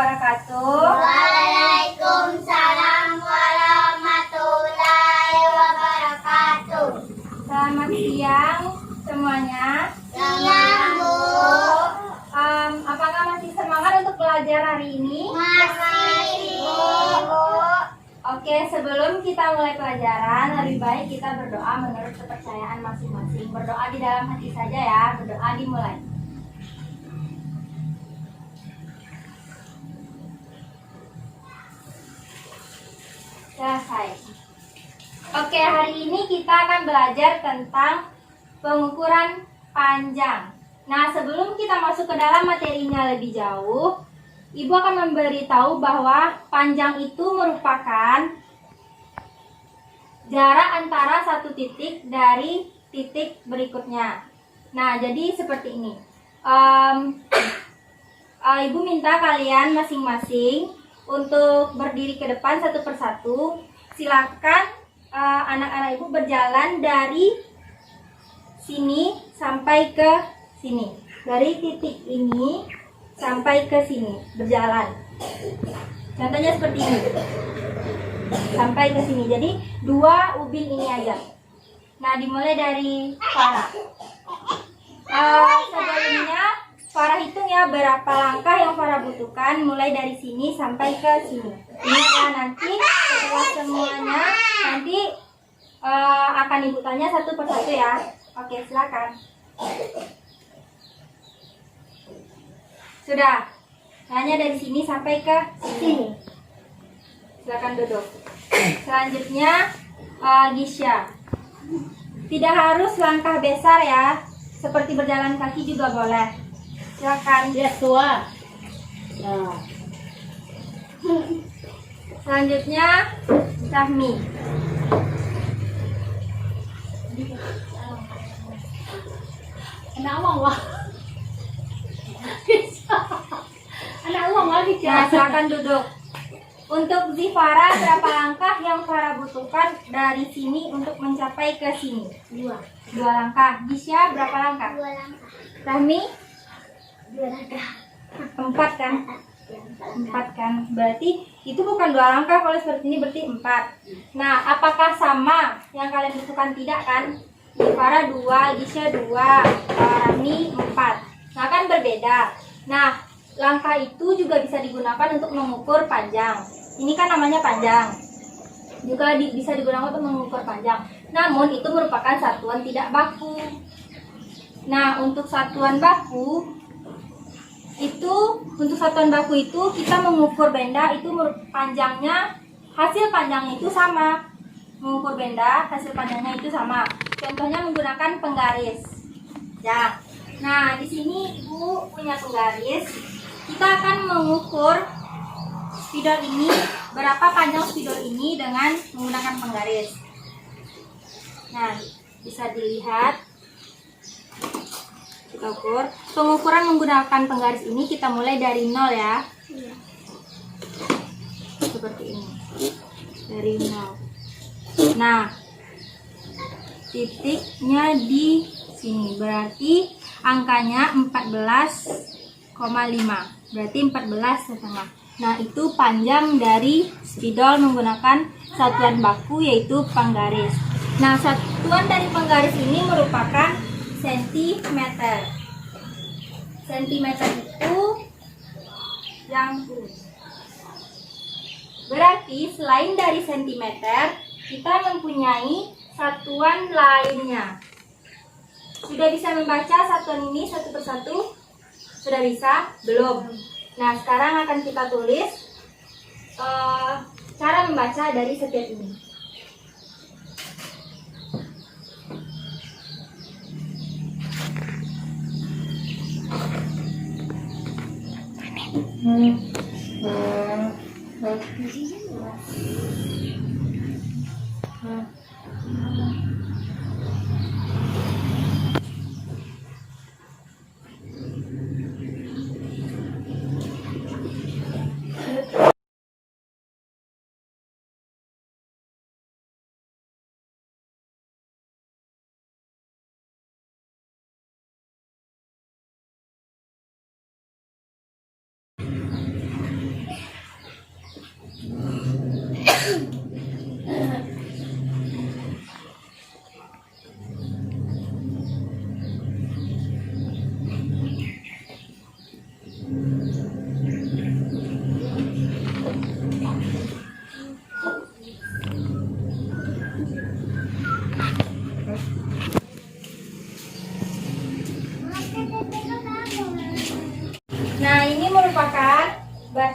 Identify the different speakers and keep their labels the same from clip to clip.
Speaker 1: wabarakatuh.
Speaker 2: Waalaikumsalam warahmatullahi wabarakatuh.
Speaker 1: Selamat siang semuanya.
Speaker 2: Siang, Bu.
Speaker 1: Apakah masih semangat untuk belajar hari ini?
Speaker 2: Masih, Bu.
Speaker 1: Oke, sebelum kita mulai pelajaran, lebih baik kita berdoa menurut kepercayaan masing-masing. Berdoa di dalam hati saja ya, berdoa dimulai. Selesai. Oke, hari ini kita akan belajar tentang pengukuran panjang. Nah, sebelum kita masuk ke dalam materinya lebih jauh, Ibu akan memberitahu bahwa panjang itu merupakan jarak antara satu titik dari titik berikutnya. Nah, jadi seperti ini. Ibu minta kalian masing-masing untuk berdiri ke depan satu persatu. Silakan anak-anak ibu berjalan dari sini sampai ke sini. Dari titik ini sampai ke sini berjalan. Contohnya seperti ini. Sampai ke sini. Jadi dua ubin ini aja. Nah, dimulai dari Farah. Sebelumnya Farah hitung ya berapa langkah yang Farah butuhkan mulai dari sini sampai ke sini. Ingat ya, nanti setelah semuanya nanti akan Ibu tanya satu persatu ya. Oke, silakan. Sudah. Hanya dari sini sampai ke sini. Silakan duduk. Selanjutnya Gisya. Tidak harus langkah besar ya. Seperti berjalan kaki juga boleh. Silakan.
Speaker 3: Ya, tua. Ya.
Speaker 1: Selanjutnya Sahmi.
Speaker 3: Anak uang wah. Anak uang lagi
Speaker 1: Nah, silakan duduk. Untuk Zifara, berapa langkah yang Farah butuhkan dari sini untuk mencapai ke sini? Dua langkah. Gisya, berapa langkah?
Speaker 2: 2 langkah.
Speaker 1: Sahmi?
Speaker 2: 2 langkah.
Speaker 1: 4 kan? 4 kan? Berarti itu bukan 2 langkah, kalau seperti ini berarti 4. Nah, apakah sama yang kalian butuhkan? Tidak kan? Zifara 2, Gisya 2, Rami 4. Nah, kan berbeda. Nah, langkah itu juga bisa digunakan untuk mengukur panjang. Ini kan namanya panjang. Juga bisa digunakan untuk mengukur panjang. Namun itu merupakan satuan tidak baku. Nah, untuk satuan baku itu kita mengukur benda itu panjangnya, hasil panjangnya itu sama. Mengukur benda, hasil panjangnya itu sama. Contohnya menggunakan penggaris. Ya. Nah, di sini Ibu punya penggaris. Kita akan mengukur spidol ini, berapa panjang spidol ini dengan menggunakan penggaris. Nah, bisa dilihat. Kita ukur. Pengukuran menggunakan penggaris ini kita mulai dari 0 ya. Seperti ini. Dari 0. Nah, titiknya di sini. Berarti angkanya 14,5. Berarti 14,5. Nah, itu panjang dari spidol menggunakan satuan baku yaitu penggaris. Nah, satuan dari penggaris ini merupakan sentimeter. Sentimeter itu yang ini. Berarti selain dari sentimeter, kita mempunyai satuan lainnya. Sudah bisa membaca satuan ini satu persatu? Sudah bisa? Belum. Nah, sekarang akan kita tulis cara membaca dari setiap ini.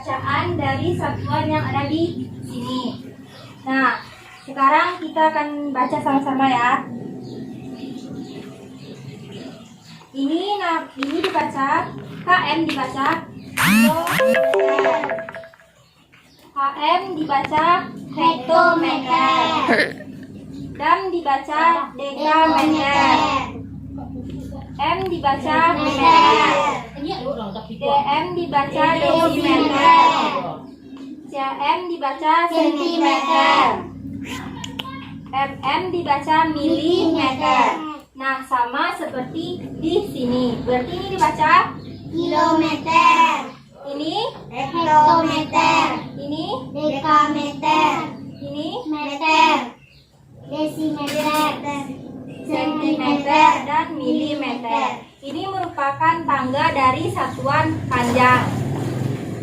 Speaker 1: bacaan dari satuan yang ada di sini. Nah, sekarang kita akan baca sama-sama ya. Ini dibaca, KM dibaca kilometer. HM dibaca hektometer. Dam dibaca dekameter. M dibaca meter. DM dibaca desimeter. CM dibaca sentimeter. MM dibaca milimeter. Nah, sama seperti di sini. Berarti ini dibaca
Speaker 2: Kilometer.
Speaker 1: ini,
Speaker 2: Hektometer.
Speaker 1: ini,
Speaker 2: Dekameter.
Speaker 1: ini,
Speaker 2: Meter. Desimeter.
Speaker 1: sentimeter, dan milimeter. Ini merupakan tangga dari satuan panjang.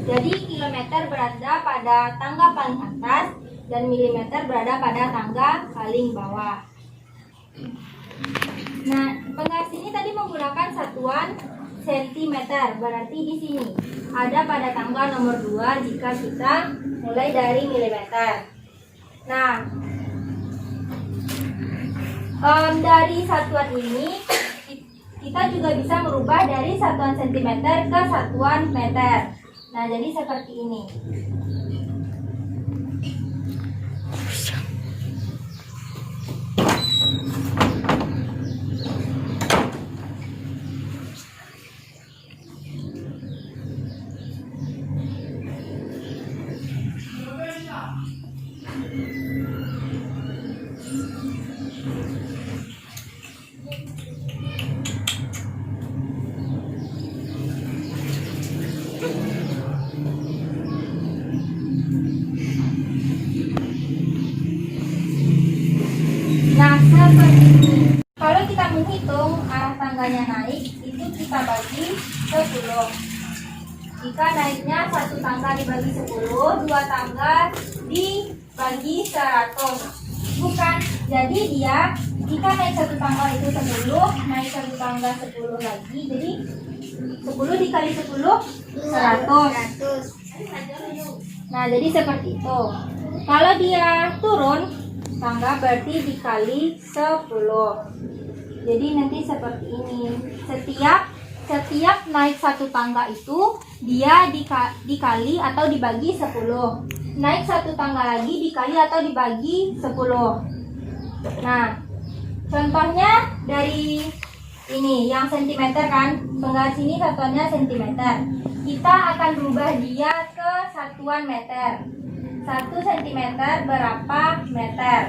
Speaker 1: Jadi kilometer berada pada tangga paling atas dan milimeter berada pada tangga paling bawah. Nah, penggaris ini tadi menggunakan satuan sentimeter. Berarti di sini ada pada tangga nomor 2 jika kita mulai dari milimeter. Nah, dari satuan ini kita juga bisa merubah dari satuan sentimeter ke satuan meter. Nah, jadi seperti ini. Nah, seperti ini. Kalau kita menghitung arah tangganya naik, itu kita bagi 10. Jika naiknya satu tangga dibagi 10, dua tangga dibagi 100. Bukan, jadi dia jika naik satu tangga itu 10, naik satu tangga 10 lagi, jadi 10 dikali 10, 100. Nah, jadi seperti itu. Kalau dia turun tangga berarti dikali 10. Jadi nanti seperti ini. Setiap naik satu tangga itu dia dikali atau dibagi 10. Naik satu tangga lagi dikali atau dibagi 10. Nah, contohnya dari ini yang sentimeter kan. Penggaris ini satuannya sentimeter. Kita akan berubah dia ke satuan meter. 1 cm berapa meter?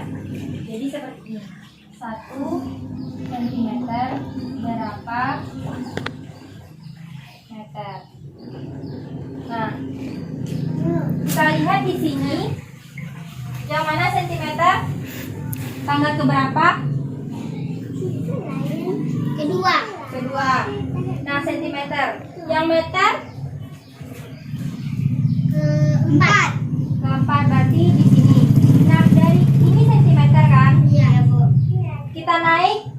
Speaker 1: Jadi seperti ini. 1 cm berapa meter? Nah, kita lihat di sini. Yang mana sentimeter? Tangga keberapa? Kedua. Nah, sentimeter. Yang meter? Keempat, berarti di sini. Nah, dari ini sentimeter kan?
Speaker 2: Iya, Bu.
Speaker 1: Kita naik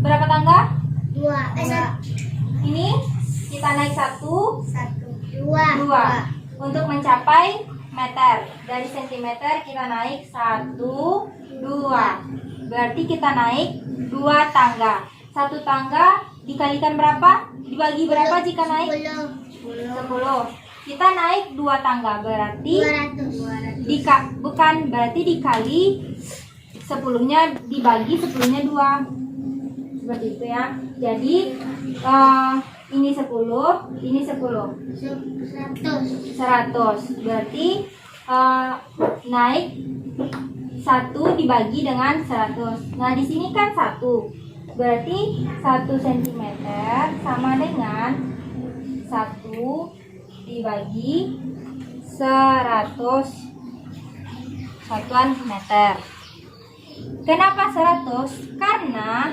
Speaker 1: berapa tangga?
Speaker 2: 2.
Speaker 1: Ini kita naik 1,
Speaker 2: 2.
Speaker 1: 2. Untuk mencapai meter. Dari sentimeter kita naik 1, 2. Berarti kita naik 2 tangga. Satu tangga dikalikan berapa? Dibagi berapa jika naik? 10. Kita naik 2 tangga berarti
Speaker 2: 200.
Speaker 1: berarti dikali 10-nya dibagi 10-nya 2. Seperti itu ya. Jadi ini 10, ini 10. 100. Berarti naik 1 dibagi dengan 100. Nah, di sini kan 1. Berarti 1 cm sama dengan 1 dibagi 100 satuan meter. Kenapa 100? Karena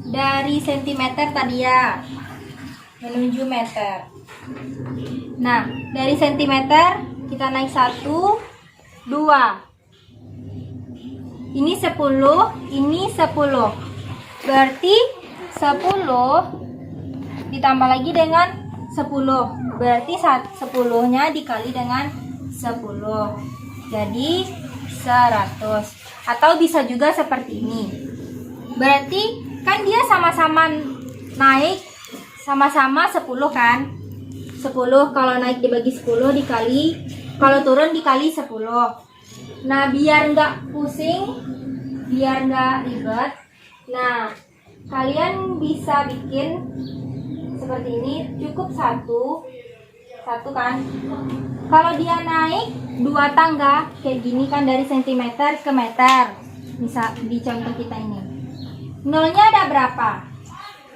Speaker 1: dari sentimeter tadi ya menuju meter. Nah, dari sentimeter kita naik 1, 2. Ini 10, ini 10. Berarti 10 ditambah lagi dengan 10. Berarti 10-nya dikali dengan 10. Jadi 100. Atau bisa juga seperti ini. Berarti kan dia sama-sama naik, sama-sama 10 kan? 10 kalau naik dibagi 10 dikali, kalau turun dikali 10. Nah, biar nggak pusing, biar nggak ribet, nah kalian bisa bikin seperti ini. Cukup satu kan. Kalau dia naik 2 tangga kayak gini kan, dari sentimeter ke meter, misal di contoh kita ini, nolnya ada berapa?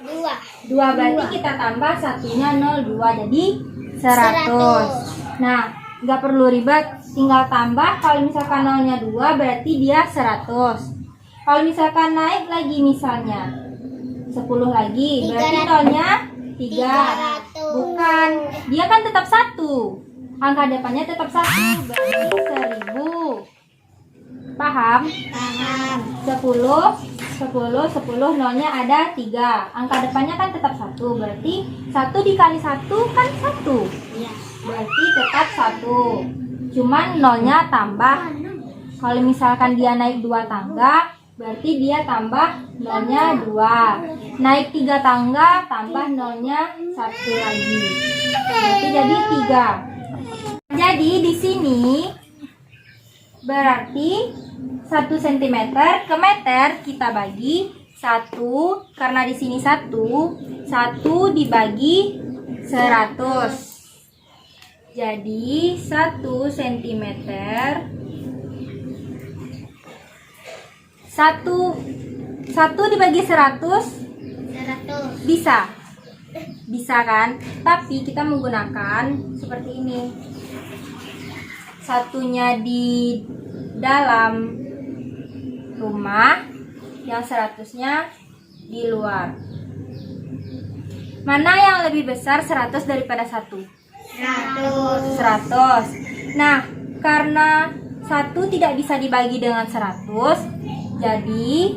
Speaker 2: 2.
Speaker 1: 2, berarti kita tambah satunya 02, jadi 100. Nah, nggak perlu ribet, tinggal tambah. Kalau misalkan nolnya 2 berarti dia 100. Kalau misalkan naik lagi misalnya 10 lagi, berarti nolnya 3. Bukan, dia kan tetap 1, angka depannya tetap 1, berarti 1000. Paham?
Speaker 2: Paham.
Speaker 1: 10 nolnya ada 3, angka depannya kan tetap 1, berarti 1 dikali 1 kan 1,
Speaker 2: Iya.
Speaker 1: berarti tetap 1, cuman nolnya tambah. Kalau misalkan dia naik 2 tangga, berarti dia tambah nolnya 2, naik 3 tangga tambah nolnya 1 lagi, berarti jadi 3. Jadi di sini berarti 1 cm ke meter kita bagi 1, karena di sini 1 dibagi 100. Jadi 1 cm 1 dibagi 100 bisa kan? Tapi kita menggunakan seperti ini. Satunya di dalam rumah, yang 100-nya di luar. Mana yang lebih besar 100 daripada 1? 100. Nah, karena 1 tidak bisa dibagi dengan 100, jadi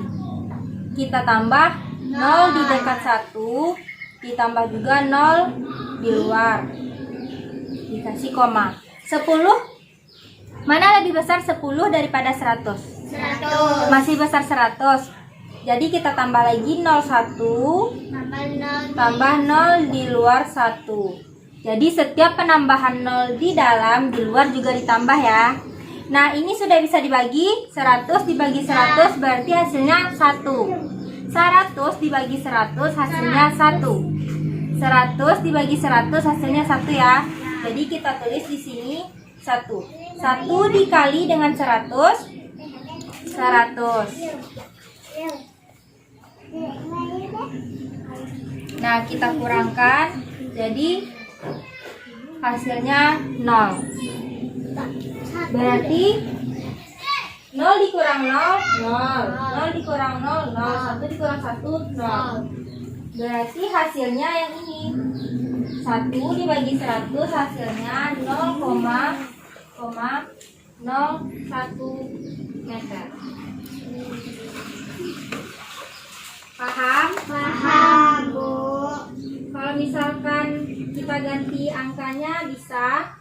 Speaker 1: kita tambah 0 di dekat 1, ditambah juga 0 di luar, dikasih koma. 10, mana lebih besar 10 daripada 100?
Speaker 2: 100.
Speaker 1: Masih besar 100. Jadi kita tambah lagi 01 tambah 0 di luar 1. Jadi setiap penambahan 0 di dalam, di luar juga ditambah ya. Nah, ini sudah bisa dibagi. 100 dibagi 100 berarti hasilnya 1. 100 dibagi 100 hasilnya 1. 100 dibagi 100 hasilnya 1 ya. Jadi kita tulis di sini 1. 1 dikali dengan 100, 100. Nah, kita kurangkan, jadi hasilnya 0. Berarti 0 dikurang 0, 0. 0 dikurang 0, 0. 1 dikurang 1, 0. Berarti hasilnya yang ini. 1 dibagi 100 hasilnya 0,01 meter. Paham?
Speaker 2: Paham, Bu.
Speaker 1: Kalau misalkan kita ganti angkanya bisa.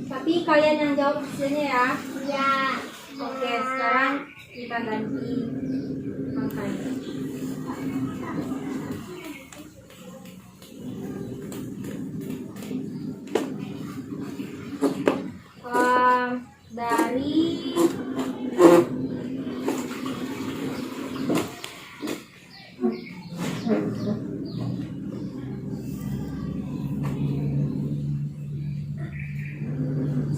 Speaker 1: Tapi kalian yang jawab hasilnya ya.
Speaker 2: Ya.
Speaker 1: Oke, sekarang kita ganti angkanya. Dari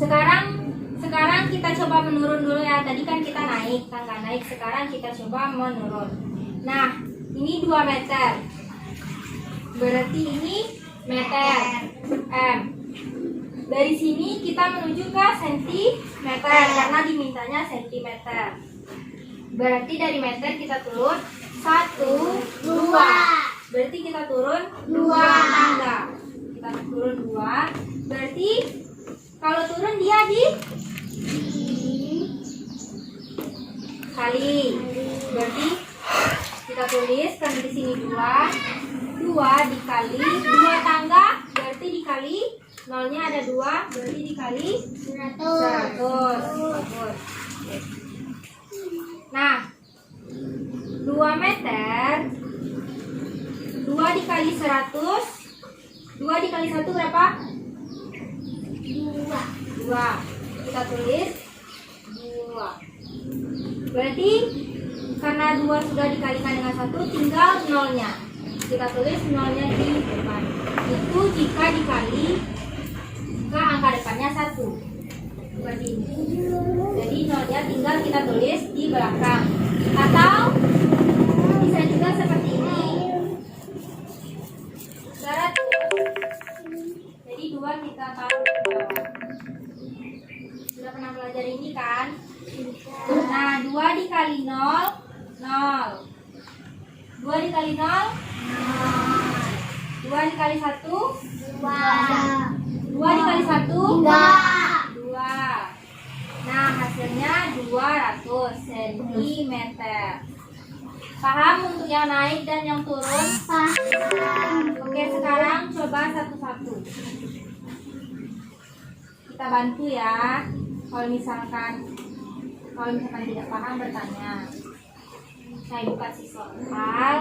Speaker 1: sekarang kita coba menurun dulu ya. Tadi kan kita naik, tangga naik. Sekarang kita coba menurun. Nah, ini 2 meter. Berarti ini meter M. Dari sini kita menuju ke sentimeter karena dimintanya sentimeter. Berarti dari meter kita turun 1, 2. Berarti kita turun 2 tangga. Kita turun 2. Berarti kalau turun dia di kali. Berarti kita tulis kan di sini 2 2 dikali 2 tangga berarti dikali nolnya ada 2 berarti dikali 100. Bagus. Nah, 2 meter 2 dikali 100, 2 dikali 1 berapa? 2. Kita tulis 2. Berarti karena 2 sudah dikalikan dengan 1, tinggal nolnya. Kita tulis nolnya di depan. Itu jika dikali, jika angka depannya 1. Seperti ini. Jadi nolnya tinggal kita tulis di belakang. Atau bisa juga seperti ini. 100. Jadi 2 kita taruh di bawah. Sudah pernah belajar ini kan? Nah, 2 dikali 0, 0. 2 dikali 0, 2 dikali 1, 2 dikali 1, 2. Nah, hasilnya 200 cm. Paham untuk yang naik dan yang turun? Oke, sekarang coba satu-satu. Kita bantu ya. Kalau misalkan tidak paham bertanya. Saya buka si soal.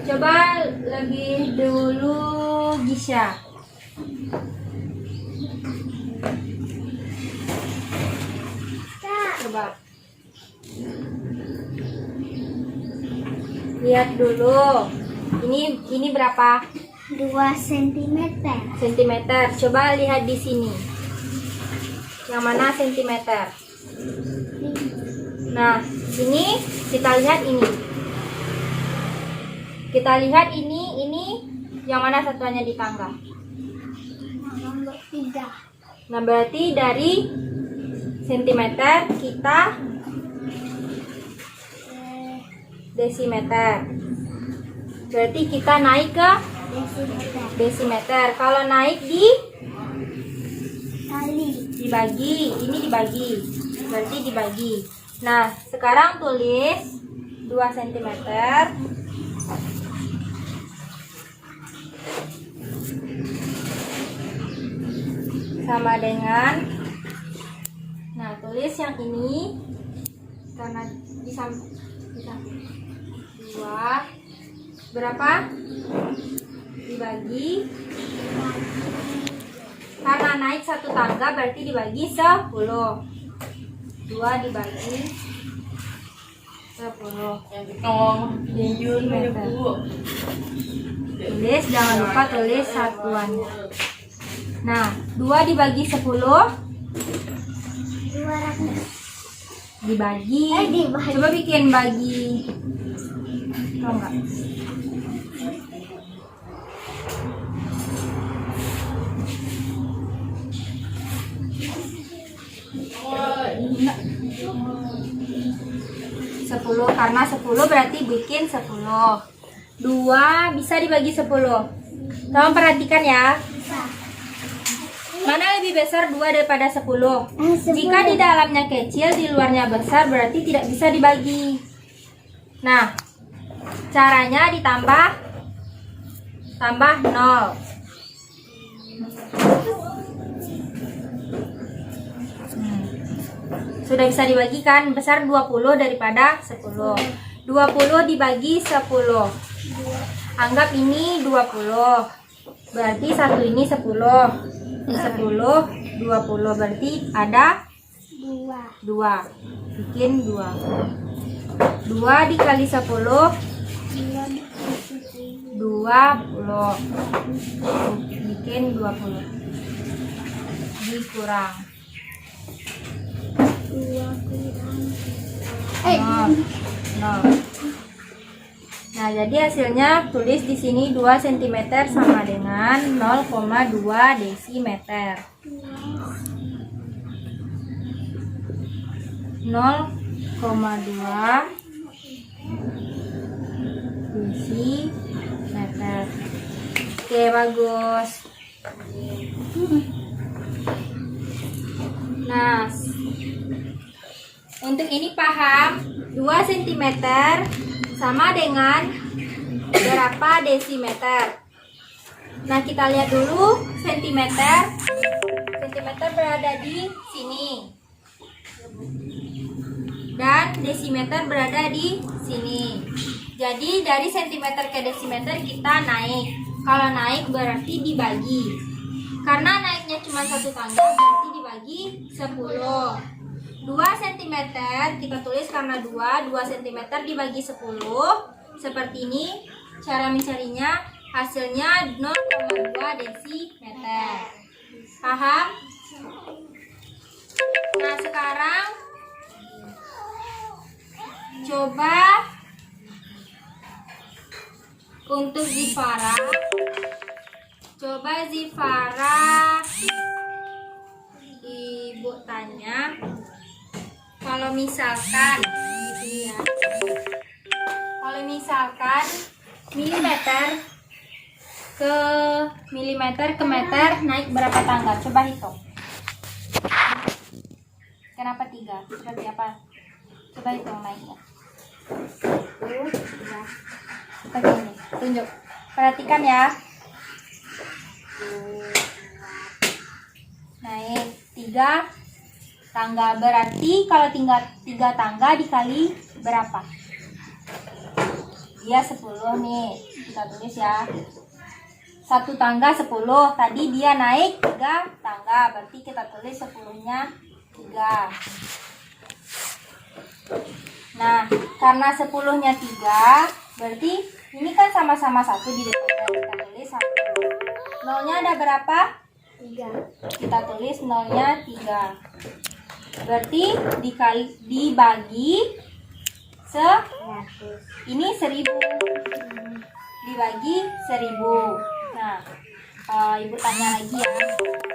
Speaker 1: Coba lebih dulu Gisha. Coba lihat dulu. Ini berapa?
Speaker 2: 2 cm.
Speaker 1: Sentimeter. Coba lihat di sini. Yang mana sentimeter? Nah, ini kita lihat ini. Kita lihat ini yang mana satuannya di tangga?
Speaker 2: Nomor 3.
Speaker 1: Nah, berarti dari sentimeter kita desimeter. Berarti kita naik ke desimeter. Kalau naik dibagi, ini dibagi. Berarti dibagi. Nah, sekarang tulis 2 cm sama dengan, nah tulis yang ini karena bisa 2 berapa dibagi, karena naik 1 tangga berarti dibagi 10. 2 dibagi 10 meter. Tulis, jangan lupa tulis satuannya. Nah, 2 dibagi 10 dibagi. Coba bikin bagi. Tahu enggak? Sepuluh, karena 10 berarti bikin 10. 2 bisa dibagi 10. Tolong perhatikan ya. Mana lebih besar 2 daripada 10? Jika di dalamnya kecil, di luarnya besar, berarti tidak bisa dibagi. Nah, caranya tambah 0. Sudah bisa dibagikan, besar 20 daripada 10. 20 dibagi 10. Anggap ini 20. Berarti satu ini 10. 10, 20 berarti ada 2. Bikin 2. 2 dikali 10 20. Bikin 20. Dikurang 0. Nah, jadi hasilnya tulis di sini 2 cm sama dengan 0,2 desimeter. 0,2 desimeter. Oke. Oke, bagus. Nah, untuk ini paham 2 cm sama dengan berapa desimeter. Nah, kita lihat dulu sentimeter. Sentimeter berada di sini. Dan desimeter berada di sini. Jadi dari sentimeter ke desimeter kita naik. Kalau naik berarti dibagi. Karena naiknya cuma 1 tangga berarti dibagi 10. 2 cm kita tulis karena 2 cm dibagi 10. Seperti ini cara mencarinya. Hasilnya 0,2 desimeter. Paham? Nah, sekarang coba untuk Zifara. Coba Zifara, Ibu tanya, kalau misalkan milimeter ke meter naik berapa tangga? Coba hitung. Kenapa 3? Seperti apa? Coba hitung naiknya. Seperti ini. Tunjuk. Perhatikan ya. Naik 3 tangga. Berarti kalau tinggal 3 tangga dikali berapa? Dia 10 nih. Kita tulis ya. 1 tangga 10. Tadi dia naik 3 tangga. Berarti kita tulis 10-nya 3. Nah, karena 10-nya 3, berarti ini kan sama-sama 1 di depannya. Kita tulis 1. Nolnya ada berapa?
Speaker 2: 3.
Speaker 1: Kita tulis nolnya 3. Berarti dibagi ini 1000. Dibagi 1000. Nah, Ibu tanya lagi ya.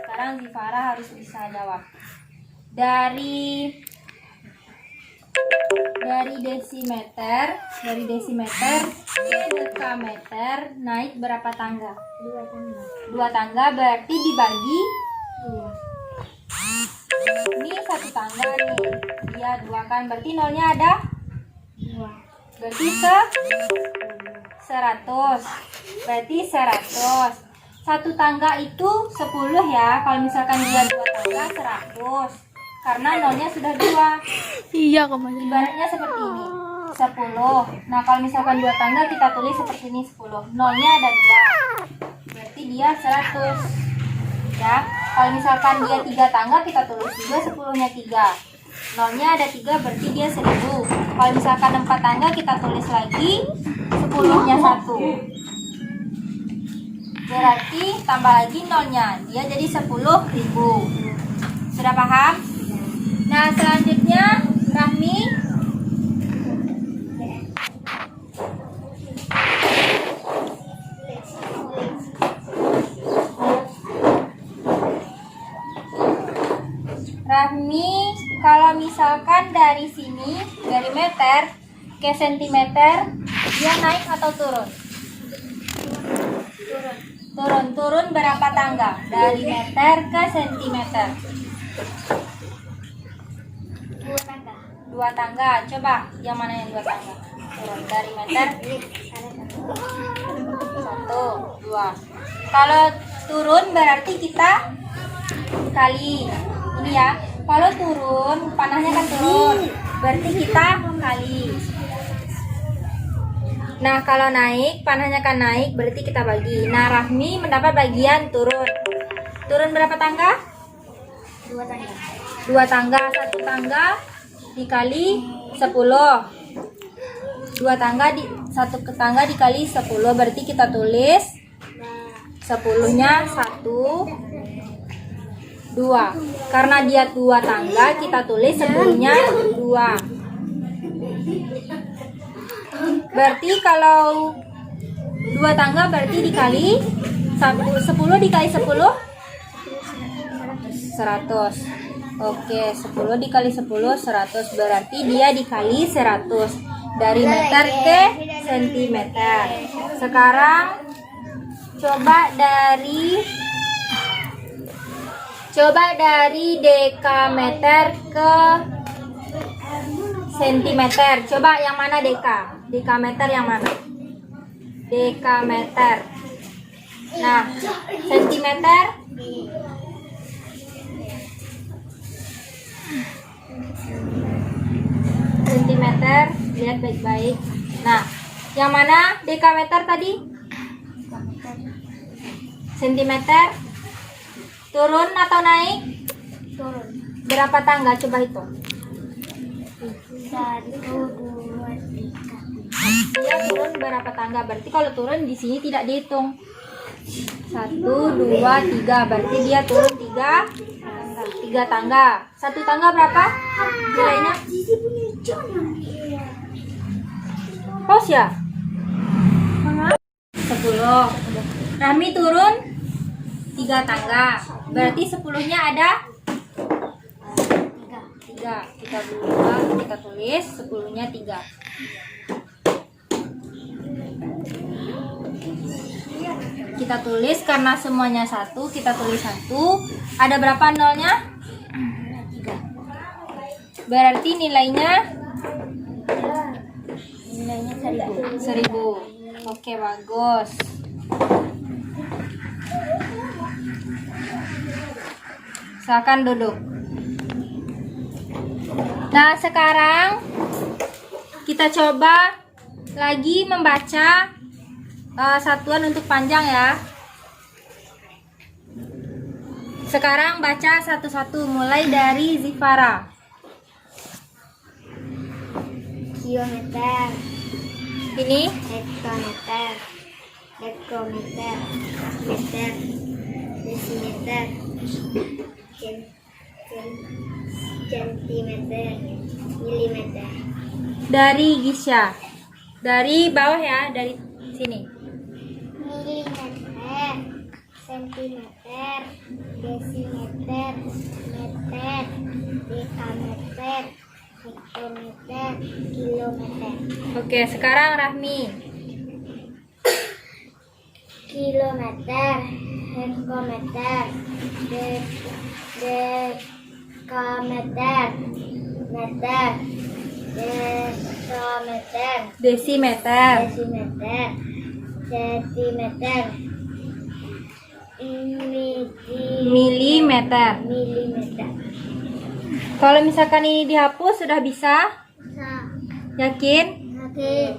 Speaker 1: Sekarang Zifara harus bisa jawab. Dari desimeter ke dekameter naik berapa tangga? 2 tangga berarti dibagi 2. Ini 1 tangga nih. Dia 2 kan, berarti nolnya ada 2. Berarti 100. Berarti 100. 1 tangga itu 10 ya. Kalau misalkan dia 2 tangga 100. Karena nolnya sudah 2.
Speaker 2: Iya, kemarin.
Speaker 1: Ibaratnya seperti ini. 10. Nah, kalau misalkan 2 tangga kita tulis seperti ini 10. Nolnya ada 2. Berarti dia 100. Ya. Kalau misalkan dia 3 tangga kita tulis juga 10-nya 3. Nolnya ada 3 berarti dia 1000. Kalau misalkan 4 tangga kita tulis lagi 10-nya 1. Berarti tambah lagi nolnya. Dia jadi 10.000. Sudah paham? Nah, selanjutnya Rahmi. Rahmi, kalau misalkan dari sini, dari meter ke sentimeter, dia naik atau turun? Turun berapa tangga? Dari meter ke sentimeter. 2 tangga. Coba, yang mana yang 2 tangga? Turun dari meter. 1, 2. Kalau turun berarti kita kali. Ini ya. Kalau turun, panahnya kan turun. Berarti kita kali. Nah, kalau naik, panahnya kan naik, berarti kita bagi. Nah, Rahmi mendapat bagian turun. Turun berapa tangga?
Speaker 2: 2 tangga.
Speaker 1: 2 tangga. 1 tangga dikali 10. 2 tangga 1 tangga dikali 10. Berarti kita tulis 10-nya 1, 2. Karena dia 2 tangga, kita tulis 10-nya 2. Berarti kalau 2 tangga berarti dikali 10 dikali 10 100. Oke, 10 dikali 10 100. Berarti dia dikali 100. Dari meter ke sentimeter. Sekarang Coba dari dekameter ke sentimeter. Coba yang mana deka? Dekameter yang mana? Dekameter. Nah, sentimeter. Sentimeter, lihat baik-baik. Nah, yang mana dekameter tadi? Sentimeter. Turun atau naik?
Speaker 2: Turun.
Speaker 1: Berapa tangga? Coba hitung.
Speaker 2: 1, 2, 3.
Speaker 1: Dia turun berapa tangga? Berarti kalau turun di sini tidak dihitung. 1, 2, 3. Berarti dia turun 3 tangga. Satu tangga berapa nilainya? Pos ya? 10. Rami turun 3 tangga. Berarti 10-nya ada 3. Kita buang, kita tulis 10-nya 3. Kita tulis karena semuanya 1, kita tulis 1. Ada berapa nolnya? 3. Berarti nilainya 1000. Oke, bagus. Silakan duduk. Nah, sekarang kita coba lagi membaca satuan untuk panjang ya. Sekarang baca satu-satu mulai dari Zifara.
Speaker 2: Kilometer,
Speaker 1: Ini
Speaker 2: hektometer, dekrometer, meter, desimeter, sentimeter, milimeter.
Speaker 1: dari Gisya. Dari bawah ya, dari sini.
Speaker 2: Milimeter, sentimeter, desimeter, meter, dekameter, hektometer, kilometer.
Speaker 1: Oke, sekarang Rahmi.
Speaker 2: Kilometer, hektometer, dekameter, meter, dekrometer,
Speaker 1: Desimeter.
Speaker 2: desimeter, sentimeter,
Speaker 1: Milimeter.
Speaker 2: milimeter.
Speaker 1: Kalau misalkan ini dihapus sudah bisa? Yakin?
Speaker 2: Yakin.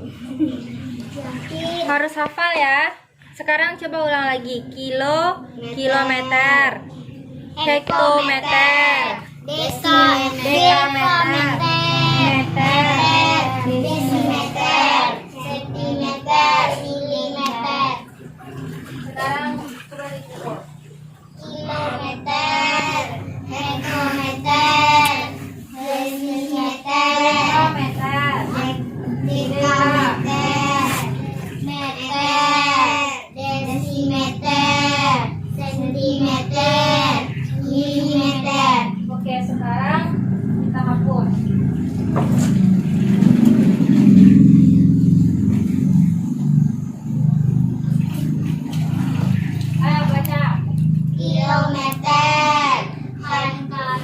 Speaker 2: Yakin.
Speaker 1: Harus hafal ya. Sekarang coba ulang lagi. Kilometer, hektometer, dekameter, meter,
Speaker 2: desimeter, sentimeter, milimeter.
Speaker 1: Sekarang coba dihitung.
Speaker 2: Kilometer, hektometer, desimeter,
Speaker 1: Kilometer,
Speaker 2: dekameter, meter, desimeter, sentimeter, milimeter.
Speaker 1: Oke, sekarang kita hapus. Ayo baca.
Speaker 2: Kilometer, hektometer,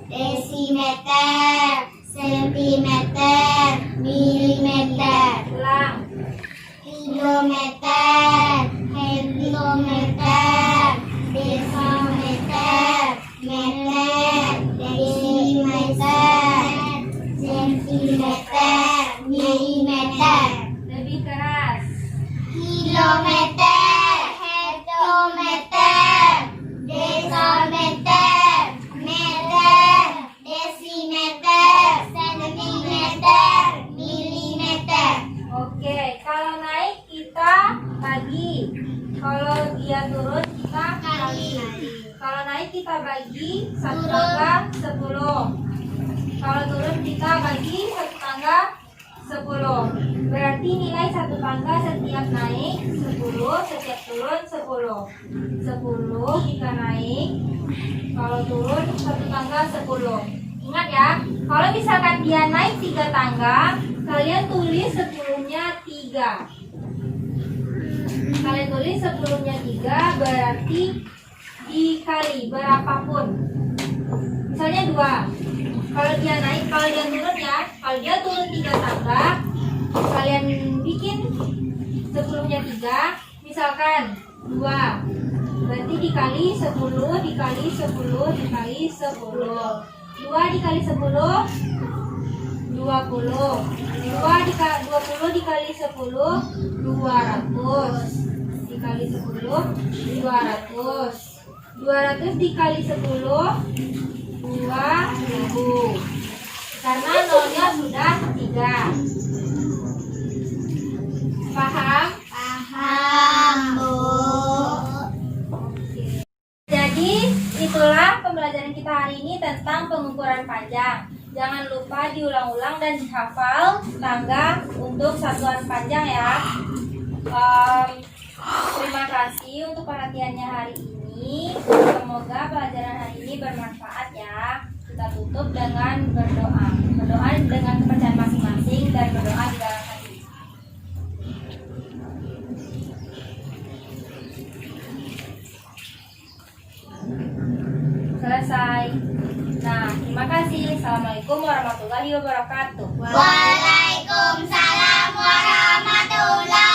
Speaker 2: desimeter, sentimeter, milimeter.
Speaker 1: Ulang.
Speaker 2: Kilometer, hektometer, dekameter, meter, desimeter, sentimeter, milimeter.
Speaker 1: Lebih keras.
Speaker 2: Kilometer, hektometer, dekameter, meter, desimeter, sentimeter, milimeter.
Speaker 1: Oke, kalau naik kita bagi. Kalau dia turun kita kali. Kalau naik kita bagi satu tangga 10. Kalau turun kita bagi satu tangga 10. Berarti nilai satu tangga setiap naik 10, setiap turun 10. 10 kita naik. Kalau turun satu tangga 10. Ingat ya, kalau misalkan dia naik 3 tangga, kalian tulis sebelumnya 3. Kalian tulis sebelumnya 3, berarti dikali berapapun. Misalnya 2. Kalau dia naik, kalau dia turun ya, kalau dia turun 3 tangga, kalian bikin sebelumnya 3, misalkan 2. Berarti dikali 10, dikali 10, dikali 10. 2 dikali 10, 20. 20 dikali 10, 200. Dikali 10, 200. 200 dikali 10, 2000. Karena nolnya sudah 3. Paham?
Speaker 2: Paham, Bu.
Speaker 1: Jadi itulah pembelajaran kita hari ini tentang pengukuran panjang. Jangan lupa diulang-ulang dan dihafal tangga untuk satuan panjang ya. Terima kasih untuk perhatiannya hari ini. Semoga pelajaran hari ini bermanfaat ya. Kita tutup dengan berdoa. Berdoa dengan kepercayaan masing-masing dan berdoa di dalam hati. Selesai. Nah, terima kasih. Assalamualaikum warahmatullahi wabarakatuh.
Speaker 2: Waalaikumsalam warahmatullahi